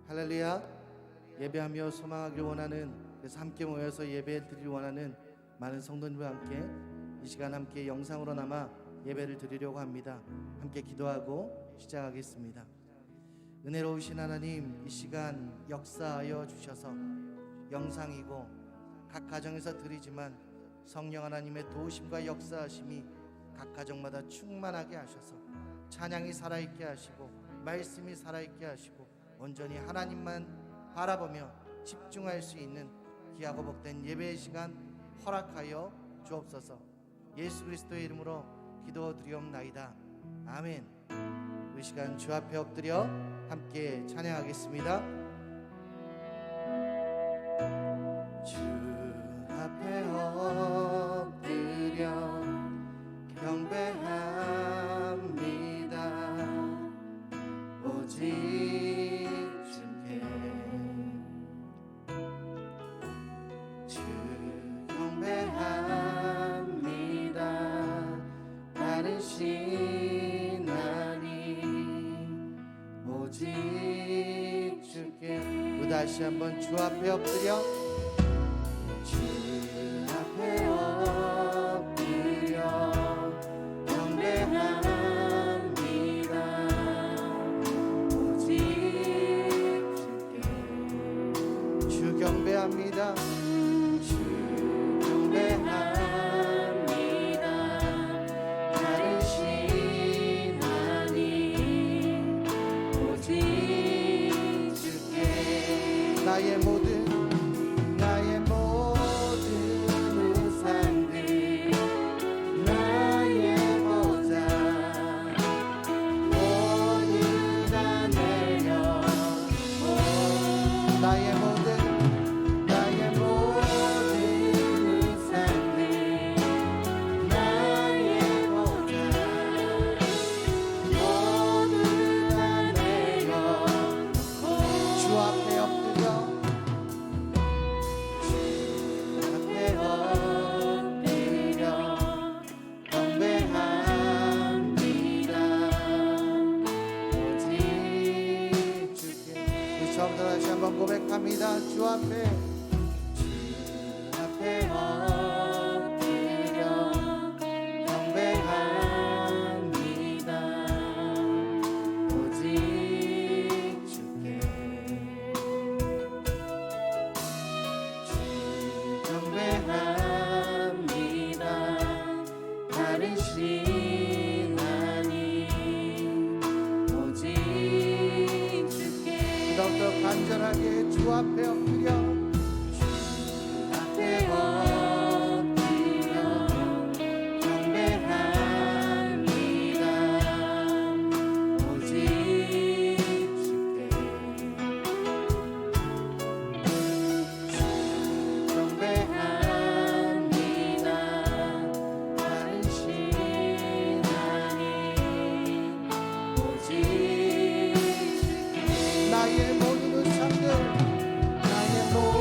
할렐루야. 예배하며 소망하길 원하는, 그래서 함께 모여서 예배 드리길 원하는 많은 성도님과 함께 이 시간 함께 영상으로나마 예배를 드리려고 합니다. 함께 기도하고 시작하겠습니다. 은혜로우신 하나님, 이 시간 역사하여 주셔서 영상이고 각 가정에서 드리지만 성령 하나님의 도우심과 역사하심이 각 가정마다 충만하게 하셔서 찬양이 살아있게 하시고 말씀이 살아있게 하시고 온전히 하나님만 바라보며 집중할 수 있는 귀하고 복된 예배의 시간 허락하여 주옵소서. 예수 그리스도의 이름으로 기도드리옵나이다. 아멘. 이 시간 주 앞에 엎드려 함께 찬양하겠습니다. 주 앞에 엎드려 경배합니다. 오직 주께 주 경배합니다. 다른 신하니 오직 주께. 또 다시 한번 주 앞에 엎드려 주 앞에 엎드려 경배합니다. 오직 주께 주 경배합니다. 주 경배합니다. 다른 신하니 오직 주께. 나의 모든 우상들, 나의 보좌 모두 다 내려 나의 모든 우상들, 나의 보좌 모두 다 내려 주 앞에 엎드려 다시 한번 고백합니다. 주 앞에 엎드려 경배합니다. 오직 주께 주 경배합니다. 다른 신하니 오직 더욱더 간절하게 주 앞에 엎드려 주 앞에 엎드려 경배합니다. 오직 주께 주 경배합니다. 다른 신하니 오직 나의 모든 우상들, 나의 모든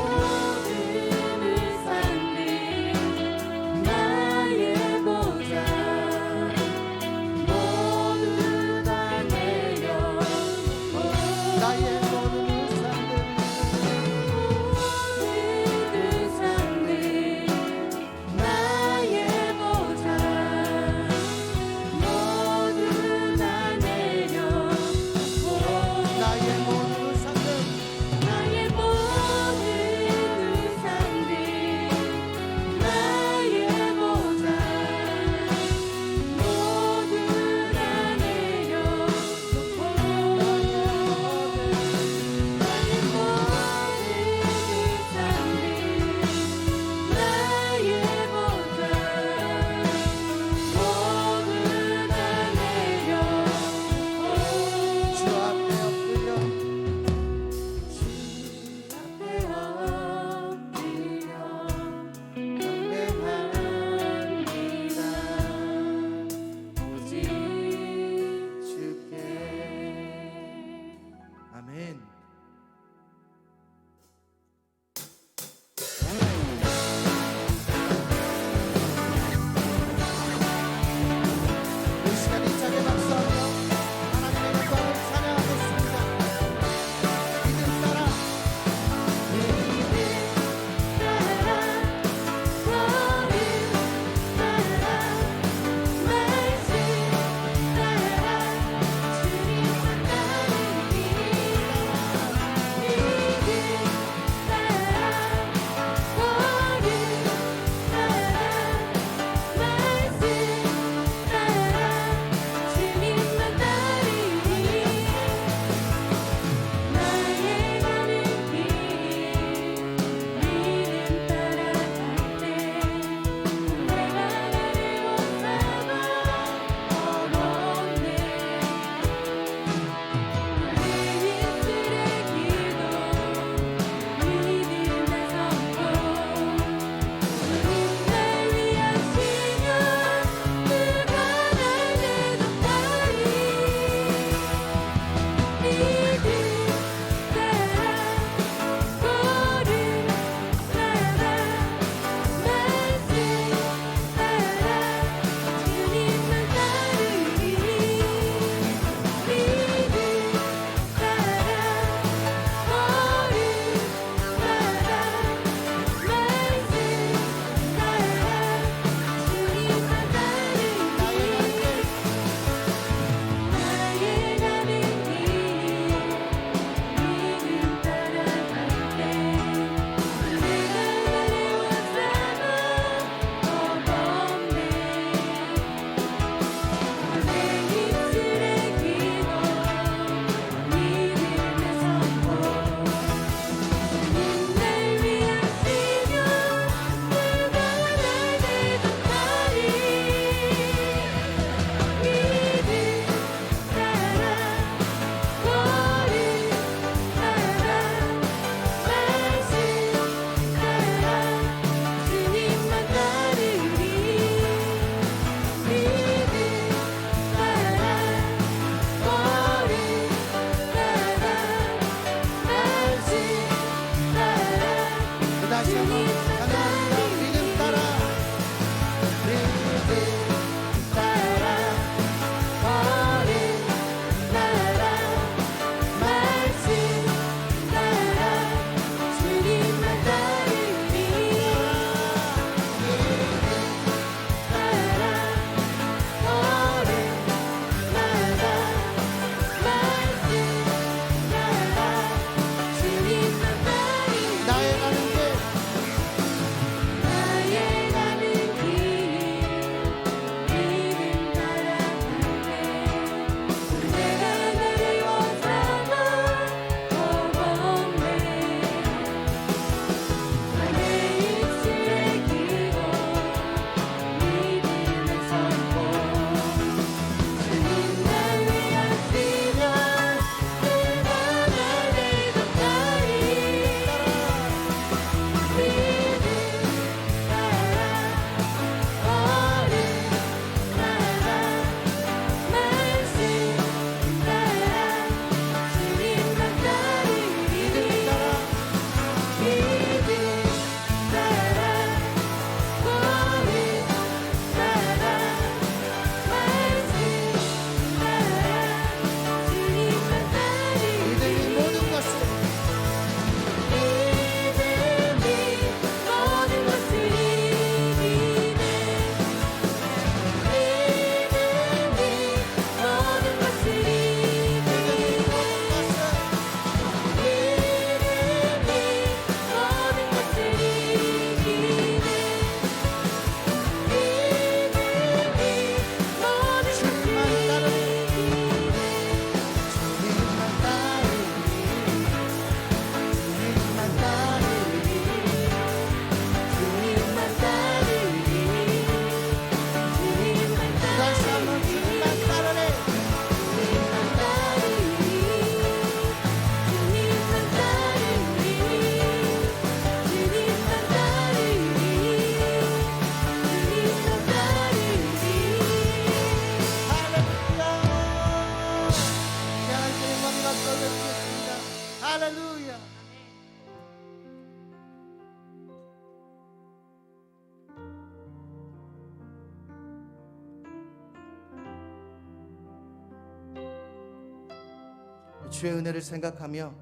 주의 은혜를 생각하며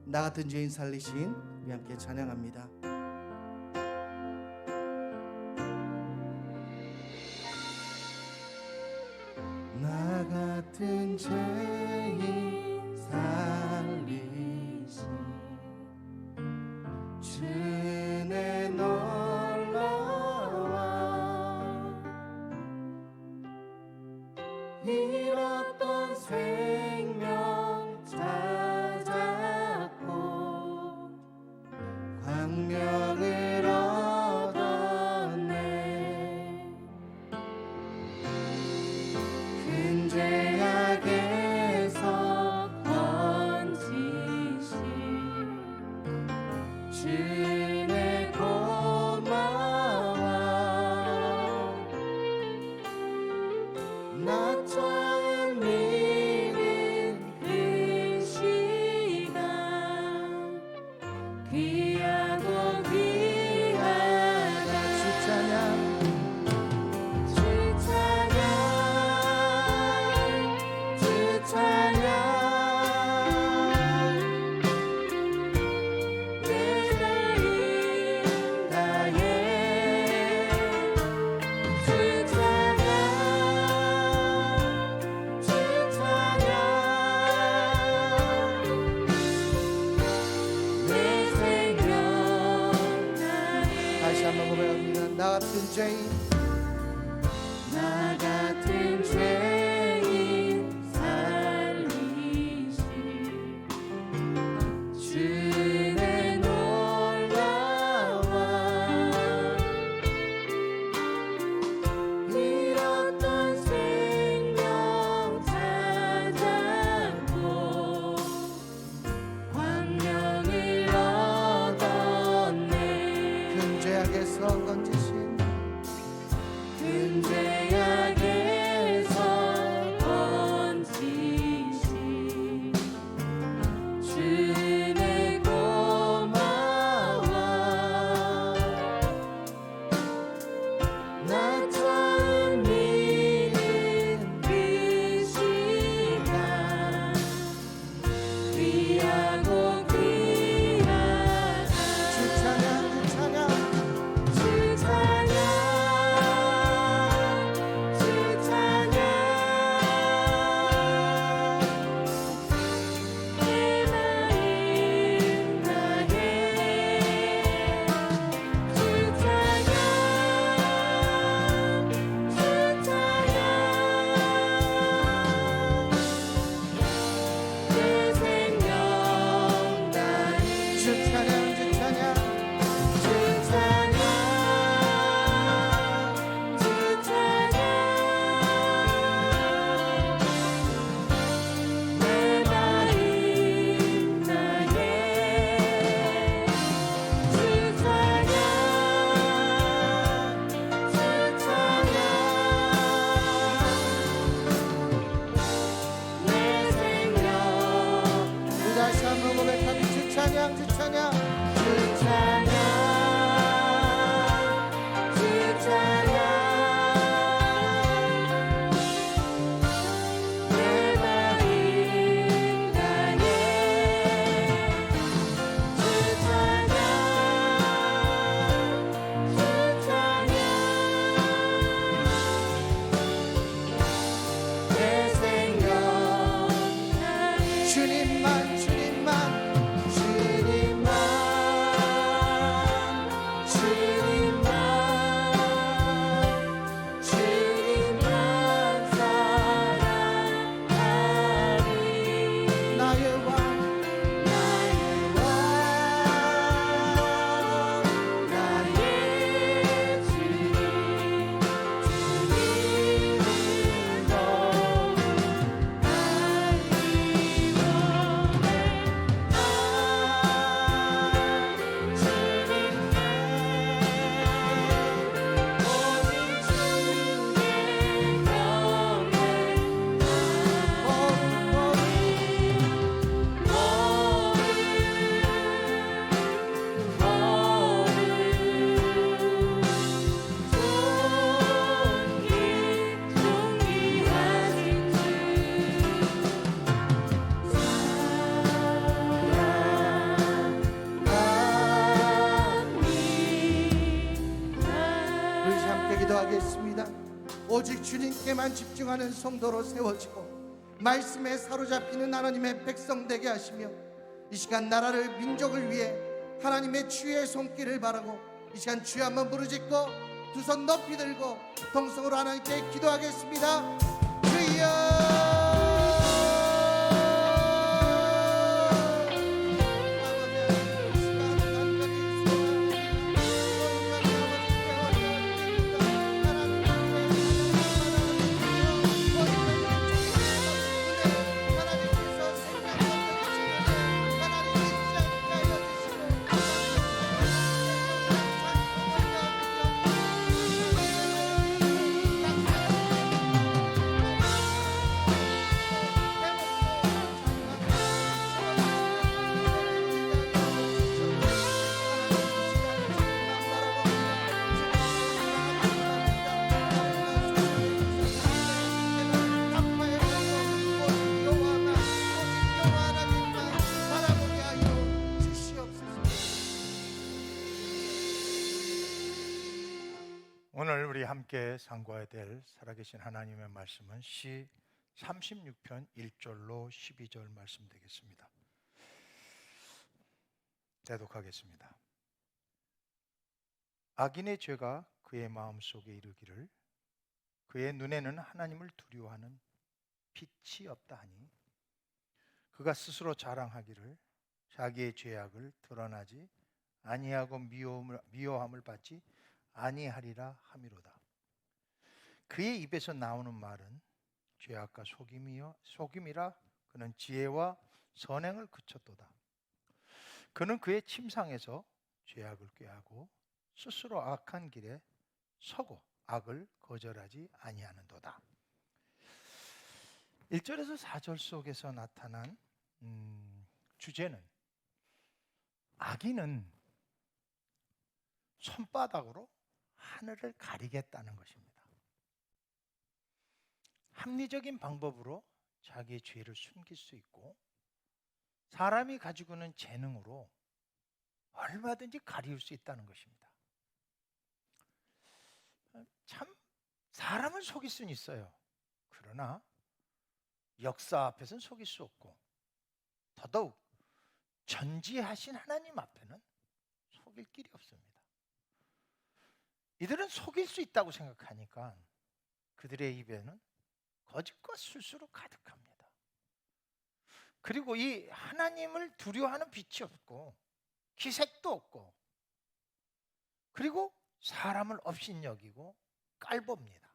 나 같은 죄인 살리신 우리 함께 찬양합니다. 나 같은 죄인 살리신 주 은혜 놀라워 잃었던 생명 찾았고 광명을 얻었네. 큰 죄악에서 건지신 주의 고마워. 나 처음 믿은 그 시간 귀하고 귀하다. 주 찬양 주 찬양 주 찬양 내 삶 다해 주 찬양 주 찬양 내 생명 다해. 다시 한번 고백합니다. 나 같은 죄인 나 같은 죄인 살리신 주의 놀라워 잃었던 생명 찾았고 광명을 얻었네. 큰 죄악에서 건지신 함께 기도하겠습니다. 오직 주님께만 집중하는 성도로 세워지고 말씀에 사로잡히는 하나님의 백성 되게 하시며 이 시간 나라를 민족을 위해 하나님의 주의 손길을 바라고 이 시간 주여 한번 부르짖고 두 손 높이 들고 통성으로 하나님께 기도하겠습니다. 주여 오늘 우리 함께 상고해야 될 살아계신 하나님의 말씀은 시 36편 1절로 12절 말씀 되겠습니다. 대독하겠습니다. 악인의 죄가 그의 마음속에 이르기를 그의 눈에는 하나님을 두려워하는 빛이 없다 하니 그가 스스로 자랑하기를 자기의 죄악을 드러나지 아니하고 미워함을 받지 아니하리라 함이로다. 그의 입에서 나오는 말은 죄악과 속임이라. 그는 지혜와 선행을 그쳤도다. 그는 그의 침상에서 죄악을 꾀하고 스스로 악한 길에 서고 악을 거절하지 아니하는도다. 1절에서 4절 속에서 나타난 주제는 악인은 손바닥으로 하늘을 가리겠다는 것입니다. 합리적인 방법으로 자기의 죄를 숨길 수 있고 사람이 가지고 있는 재능으로 얼마든지 가리울 수 있다는 것입니다. 참 사람은 속일 수는 있어요. 그러나 역사 앞에서는 속일 수 없고 더더욱 전지하신 하나님 앞에는 속일 길이 없습니다. 이들은 속일 수 있다고 생각하니까 그들의 입에는 거짓과 술수로 가득합니다. 그리고 이 하나님을 두려워하는 빛이 없고 기색도 없고 그리고 사람을 업신여기고 깔봅니다.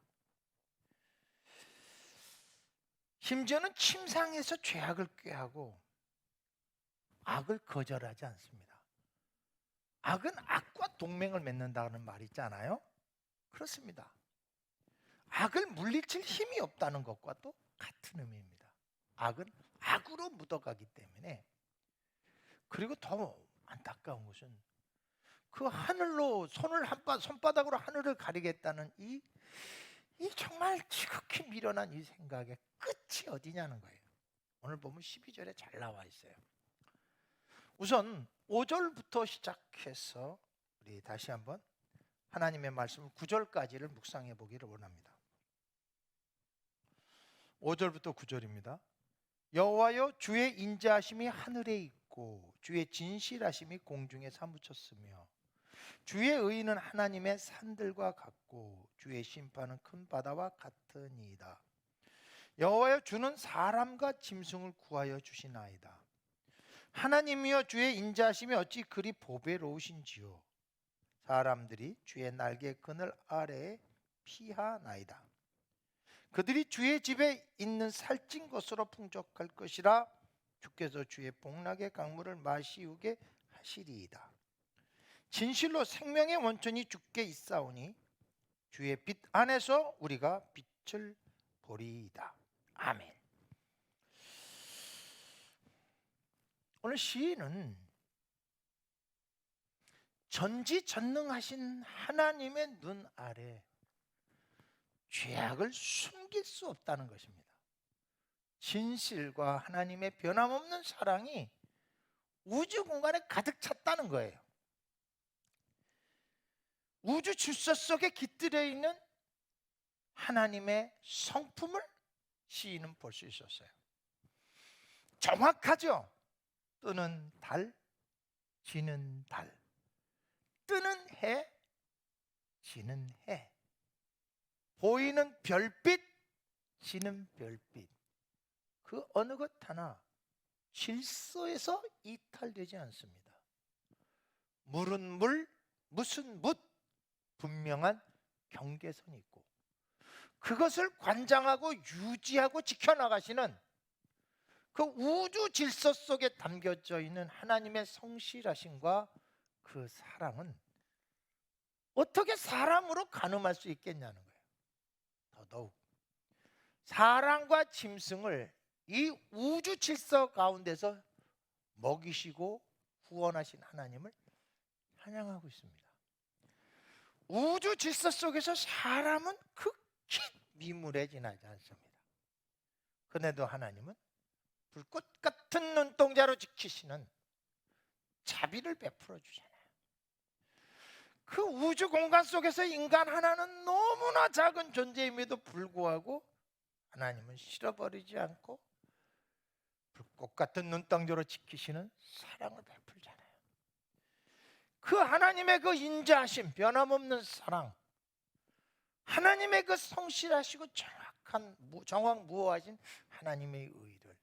심지어는 침상에서 죄악을 꾀하고 악을 거절하지 않습니다. 악은 악과 동맹을 맺는다는 말이 있잖아요. 그렇습니다. 악을 물리칠 힘이 없다는 것과 또 같은 의미입니다. 악은 악으로 묻어가기 때문에. 그리고 더 안타까운 것은 그 하늘로 손바닥으로 하늘을 가리겠다는 이 정말 지극히 미련한 이 생각의 끝이 어디냐는 거예요. 오늘 보면 12절에 잘 나와 있어요. 우선 5절부터 시작해서 우리 다시 한번 하나님의 말씀 9절까지를 묵상해 보기를 원합니다. 5절부터 9절입니다. 여호와여 주의 인자하심이 하늘에 있고 주의 진실하심이 공중에 사무쳤으며 주의 의는 하나님의 산들과 같고 주의 심판은 큰 바다와 같으니이다. 여호와여 주는 사람과 짐승을 구하여 주시나이다. 하나님이여 주의 인자하심이 어찌 그리 보배로우신지요. 사람들이 주의 날개 그늘 아래에 피하나이다. 그들이 주의 집에 있는 살찐 것으로 풍족할 것이라. 주께서 주의 복락의 강물을 마시우게 하시리이다. 진실로 생명의 원천이 주께 있사오니 주의 빛 안에서 우리가 빛을 보리이다. 아멘. 오늘 시인은 전지전능하신 하나님의 눈 아래 죄악을 숨길 수 없다는 것입니다. 진실과 하나님의 변함없는 사랑이 우주 공간에 가득 찼다는 거예요. 우주 질서 속에 깃들여 있는 하나님의 성품을 시인은 볼 수 있었어요. 정확하죠? 뜨는 달, 지는 달, 뜨는 해, 지는 해, 보이는 별빛, 지는 별빛, 그 어느 것 하나 질서에서 이탈되지 않습니다. 물은 물, 뭇은 뭇, 분명한 경계선이 있고 그것을 관장하고 유지하고 지켜나가시는 그 우주 질서 속에 담겨져 있는 하나님의 성실하심과 그 사랑은 어떻게 사람으로 가늠할 수 있겠냐는 거예요. 더더욱 사랑과 짐승을 이 우주 질서 가운데서 먹이시고 구원하신 하나님을 찬양하고 있습니다. 우주 질서 속에서 사람은 극히 미물에 지나지 않습니다. 그래도 하나님은 불꽃 같은 눈동자로 지키시는 자비를 베풀어 주잖아요. 그 우주 공간 속에서 인간 하나는 너무나 작은 존재임에도 불구하고 하나님은 실어버리지 않고 불꽃 같은 눈동자로 지키시는 사랑을 베풀잖아요. 그 하나님의 그 인자하심, 변함없는 사랑, 하나님의 그 성실하시고 정확무오하신 하나님의 의를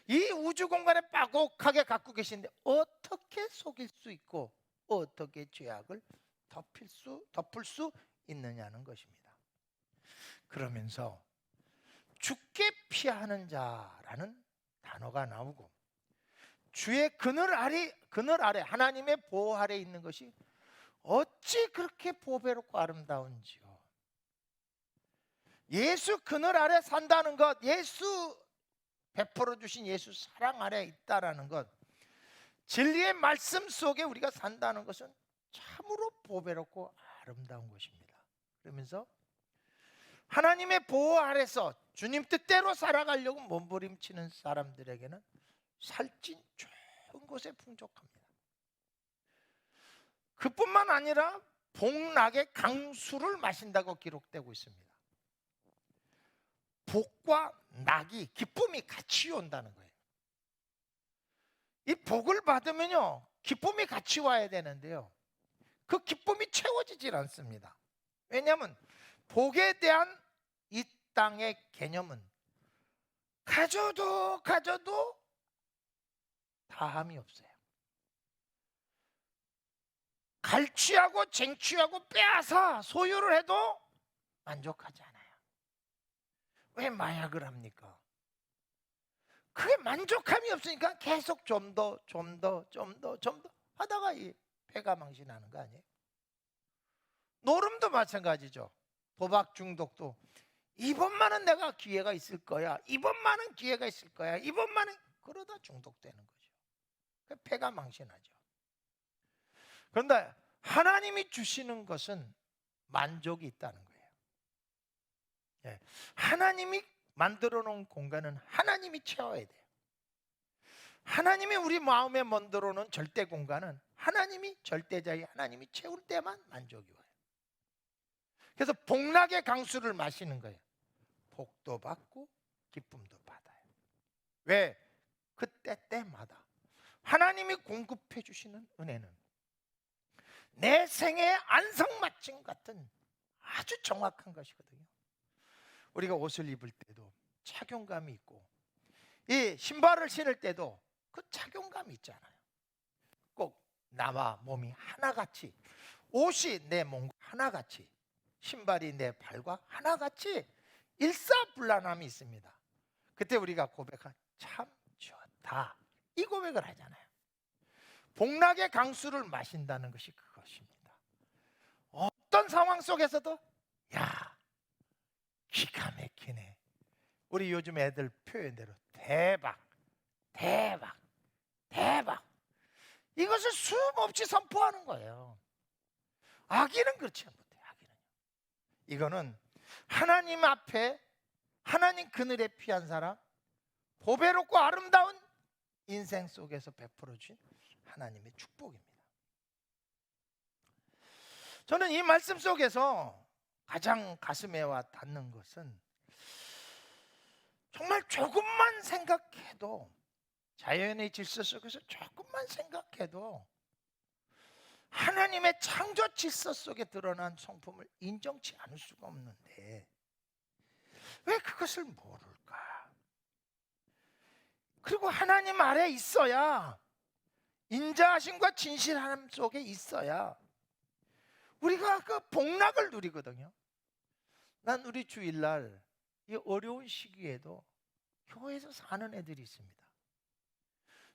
이 우주 공간에 빠곡하게 갖고 계신데 어떻게 속일 수 있고 어떻게 죄악을 덮을 수 있느냐는 것입니다. 그러면서 주께 피하는 자라는 단어가 나오고 주의 그늘 아래 하나님의 보호 아래 있는 것이 어찌 그렇게 보배롭고 아름다운지요. 예수 그늘 아래 산다는 것, 예수 베풀어 주신 예수 사랑 아래 있다라는 것, 진리의 말씀 속에 우리가 산다는 것은 참으로 보배롭고 아름다운 것입니다. 그러면서 하나님의 보호 아래서 주님 뜻대로 살아가려고 몸부림치는 사람들에게는 살찐 좋은 곳에 풍족합니다. 그뿐만 아니라 복락의 강수를 마신다고 기록되고 있습니다. 복과 낙이, 기쁨이 같이 온다는 거예요. 이 복을 받으면요 기쁨이 같이 와야 되는데요, 그 기쁨이 채워지질 않습니다. 왜냐하면 복에 대한 이 땅의 개념은 가져도 다함이 없어요. 갈취하고 쟁취하고 빼앗아 소유를 해도 만족하지 않아요. 왜 마약을 합니까? 그게 만족감이 없으니까 계속 좀 더 하다가 이 폐가 망신하는 거 아니에요? 노름도 마찬가지죠. 도박 중독도 이번만은 내가 기회가 있을 거야, 이번만은 기회가 있을 거야, 이번만은, 그러다 중독되는 거죠. 폐가 망신하죠. 그런데 하나님이 주시는 것은 만족이 있다는 거예요. 예. 하나님이 만들어 놓은 공간은 하나님이 채워야 돼요. 하나님이 우리 마음에 만들어 놓은 절대 공간은 하나님이 절대자의 하나님이 채울 때만 만족이 와요. 그래서 복락의 강수를 마시는 거예요. 복도 받고 기쁨도 받아요. 왜? 그때 때마다 하나님이 공급해 주시는 은혜는 내 생의 안성맞춤 같은 아주 정확한 것이거든요. 우리가 옷을 입을 때도 착용감이 있고 이 신발을 신을 때도 그 착용감이 있잖아요. 꼭 나와 몸이 하나같이, 옷이 내 몸과 하나같이, 신발이 내 발과 하나같이 일사불란함이 있습니다. 그때 우리가 고백한 참 좋다, 이 고백을 하잖아요. 복락의 강수를 마신다는 것이 그것입니다. 어떤 상황 속에서도 야, 기가 막히네. 우리 요즘 애들 표현대로 대박, 이것을 수없이 선포하는 거예요. 아기는 그렇지 못해요. 아기는 이거는 하나님 앞에, 하나님 그늘에 피한 사람, 보배롭고 아름다운 인생 속에서 베풀어 주신 하나님의 축복입니다. 저는 이 말씀 속에서 가장 가슴에 와 닿는 것은 정말 조금만 생각해도, 자연의 질서 속에서 조금만 생각해도 하나님의 창조 질서 속에 드러난 성품을 인정치 않을 수가 없는데 왜 그것을 모를까? 그리고 하나님 아래 있어야, 인자하심과 진실함 속에 있어야 우리가 그 복락을 누리거든요. 난 우리 주일날 이 어려운 시기에도 교회에서 사는 애들이 있습니다.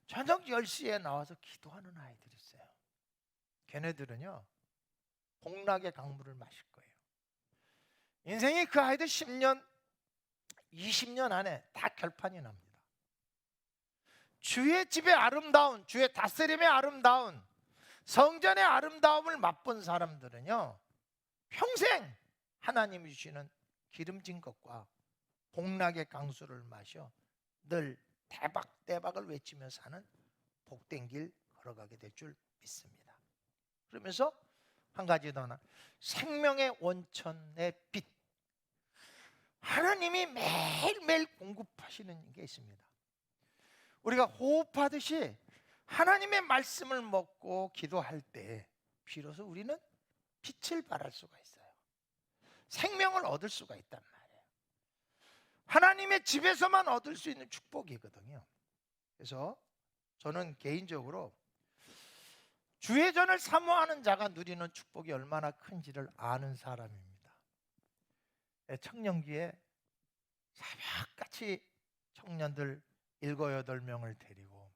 저녁 10시에 나와서 기도하는 아이들이 있어요. 걔네들은요, 복락의 강물을 마실 거예요. 인생이 그 아이들 10년, 20년 안에 다 결판이 납니다. 주의 집의 아름다운, 주의 다스림의 아름다운, 성전의 아름다움을 맛본 사람들은요, 평생 하나님이 주시는 기름진 것과 복락의 강수를 마셔 늘 대박 대박을 외치며 사는 복된 길 걸어가게 될 줄 믿습니다. 그러면서 한 가지 더 하나, 생명의 원천의 빛, 하나님이 매일매일 공급하시는 게 있습니다. 우리가 호흡하듯이 하나님의 말씀을 먹고 기도할 때 비로소 우리는 빛을 발할 수가 있어요. 생명을 얻을 수가 있단 말이에요. 하나님의 집에서만 얻을 수 있는 축복이거든요. 그래서 저는 개인적으로 주의 전을 사모하는 자가 누리는 축복이 얼마나 큰지를 아는 사람입니다. 청년기에 새벽같이 청년들 7, 8명을 데리고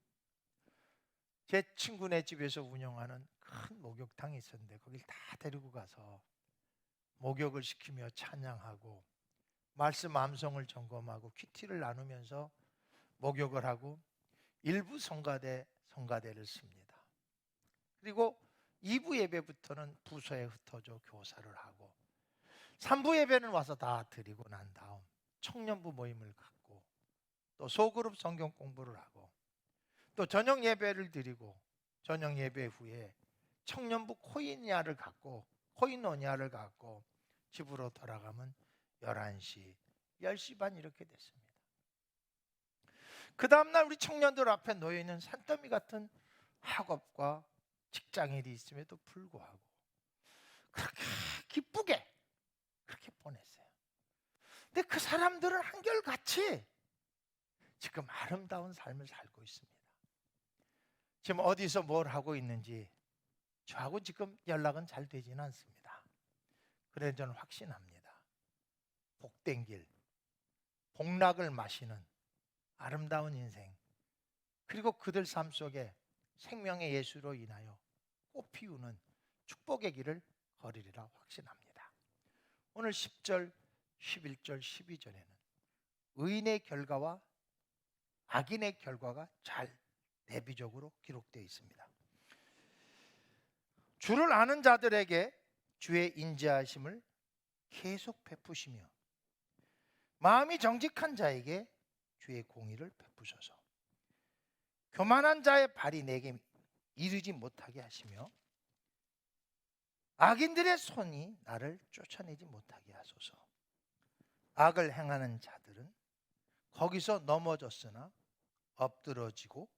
제 친구네 집에서 운영하는 큰 목욕탕이 있었는데 거길 다 데리고 가서 목욕을 시키며 찬양하고 말씀 암송을 점검하고 큐티를 나누면서 목욕을 하고 일부 성가대를 씁니다. 그리고 2부 예배부터는 부서에 흩어져 교사를 하고 3부 예배는 와서 다 드리고 난 다음 청년부 모임을 갖고 또 소그룹 성경 공부를 하고 또 저녁 예배를 드리고 저녁 예배 후에 청년부 코이노니아를 갖고 집으로 돌아가면 11시, 10시 반 이렇게 됐습니다. 그 다음날 우리 청년들 앞에 놓여있는 산더미 같은 학업과 직장일이 있음에도 불구하고 그렇게 기쁘게 그렇게 보냈어요. 근데 그 사람들은 한결같이 지금 아름다운 삶을 살고 있습니다. 지금 어디서 뭘 하고 있는지 저하고 지금 연락은 잘 되지는 않습니다. 그래서 저는 확신합니다. 복된 길, 복락을 마시는 아름다운 인생, 그리고 그들 삶 속에 생명의 예수로 인하여 꽃피우는 축복의 길을 걸으리라 확신합니다. 오늘 10절, 11절, 12절에는 의인의 결과와 악인의 결과가 잘 대비적으로 기록되어 있습니다. 주를 아는 자들에게 주의 인자하심을 계속 베푸시며 마음이 정직한 자에게 주의 공의를 베푸셔서 교만한 자의 발이 내게 이르지 못하게 하시며 악인들의 손이 나를 쫓아내지 못하게 하소서. 악을 행하는 자들은 거기서 넘어졌으나 엎드러지고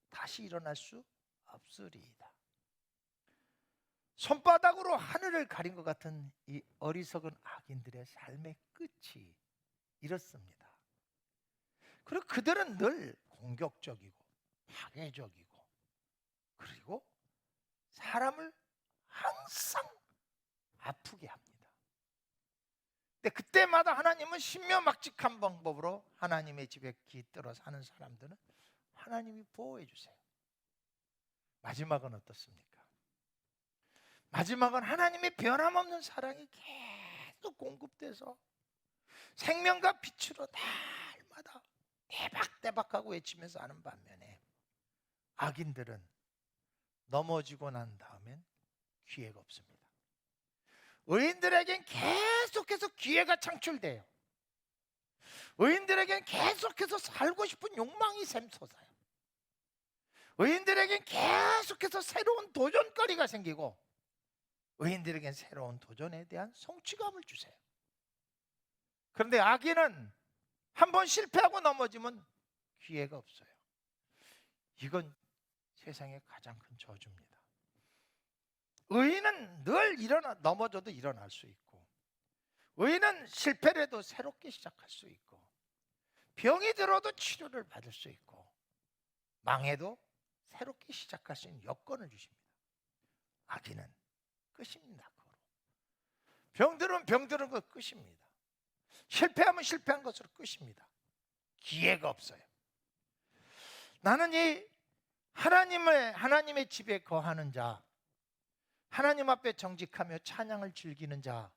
다시 일어날 수 없으리이다. 손바닥으로 하늘을 가린 것 같은 이 어리석은 악인들의 삶의 끝이 이렇습니다. 그리고 그들은 늘 공격적이고 파괴적이고 그리고 사람을 항상 아프게 합니다. 근데 그때마다 하나님은 신묘막직한 방법으로 하나님의 집에 깃들어 사는 사람들은 하나님이 보호해 주세요. 마지막은 어떻습니까? 마지막은 하나님의 변함없는 사랑이 계속 공급돼서 생명과 빛으로 날마다 대박대박하고 외치면서 하는 반면에 악인들은 넘어지고 난 다음엔 기회가 없습니다. 의인들에겐 계속해서 기회가 창출돼요. 의인들에겐 계속해서 살고 싶은 욕망이 샘솟아요. 의인들에겐 계속해서 새로운 도전거리가 생기고 의인들에겐 새로운 도전에 대한 성취감을 주세요. 그런데 악인은 한번 실패하고 넘어지면 기회가 없어요. 이건 세상의 가장 큰 저주입니다. 의인은 늘 넘어져도 일어날 수 있고, 의인은 실패를 해도 새롭게 시작할 수 있고, 병이 들어도 치료를 받을 수 있고, 망해도 새롭게 시작할 수 있는 여건을 주십니다. 악인은 끝입니다. 병들은 병들은 것 끝입니다. 실패하면 실패한 것으로 끝입니다. 기회가 없어요. 나는 이 하나님의 집에 거하는 자, 하나님 앞에 정직하며 찬양을 즐기는 자,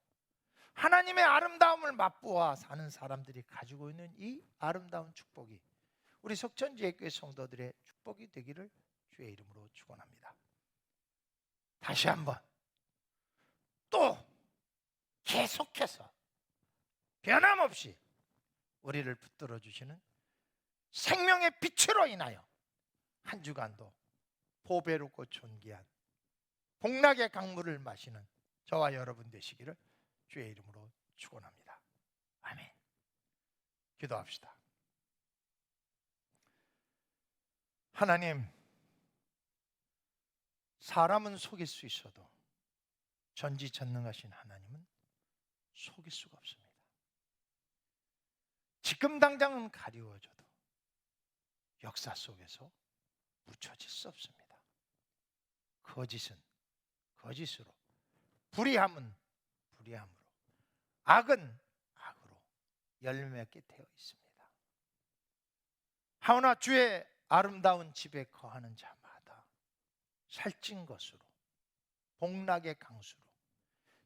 하나님의 아름다움을 맛보아 사는 사람들이 가지고 있는 이 아름다운 축복이 우리 석천지혜교회 성도들의 축복이 되기를 주의 이름으로 축원합니다. 다시 한번 또 계속해서 변함없이 우리를 붙들어 주시는 생명의 빛으로 인하여 한 주간도 보배롭고 존귀한 복락의 강물을 마시는 저와 여러분 되시기를 주의 이름으로 축원합니다. 아멘. 기도합시다. 하나님, 사람은 속일 수 있어도 전지전능하신 하나님은 속일 수가 없습니다. 지금 당장은 가리워져도 역사 속에서 묻혀질 수 없습니다. 거짓은 거짓으로, 불의함은 불의함으로, 악은 악으로 열매맺게 되어 있습니다. 하오나 주의 아름다운 집에 거하는 자마다 살찐 것으로, 복락의 강수로,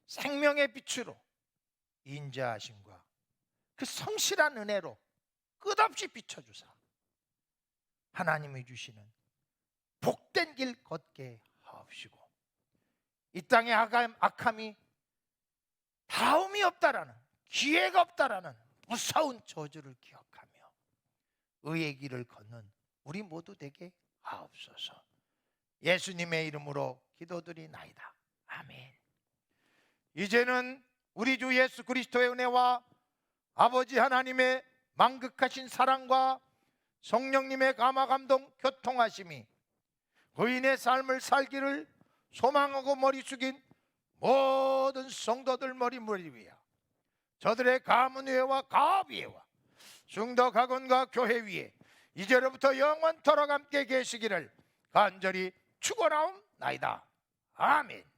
생명의 빛으로 인자하심과 그 성실한 은혜로 끝없이 비춰주사 하나님이 주시는 복된 길 걷게 하옵시고, 이 땅의 악함이 다음이 없다라는, 기회가 없다라는 무서운 저주를 기억하며 의의 길을 걷는 우리 모두 되게 하옵소서. 예수님의 이름으로 기도드리나이다. 아멘. 이제는 우리 주 예수 그리스도의 은혜와 아버지 하나님의 만극하신 사랑과 성령님의 감화 감동 교통하심이 의인의 삶을 살기를 소망하고 머리 숙인 모든 성도들 머리 위에, 저들의 가문 위에와 가업 위에와 중도 가건과 교회 위에 이제로부터 영원토록 함께 계시기를 간절히 축원하옵나이다. 아멘.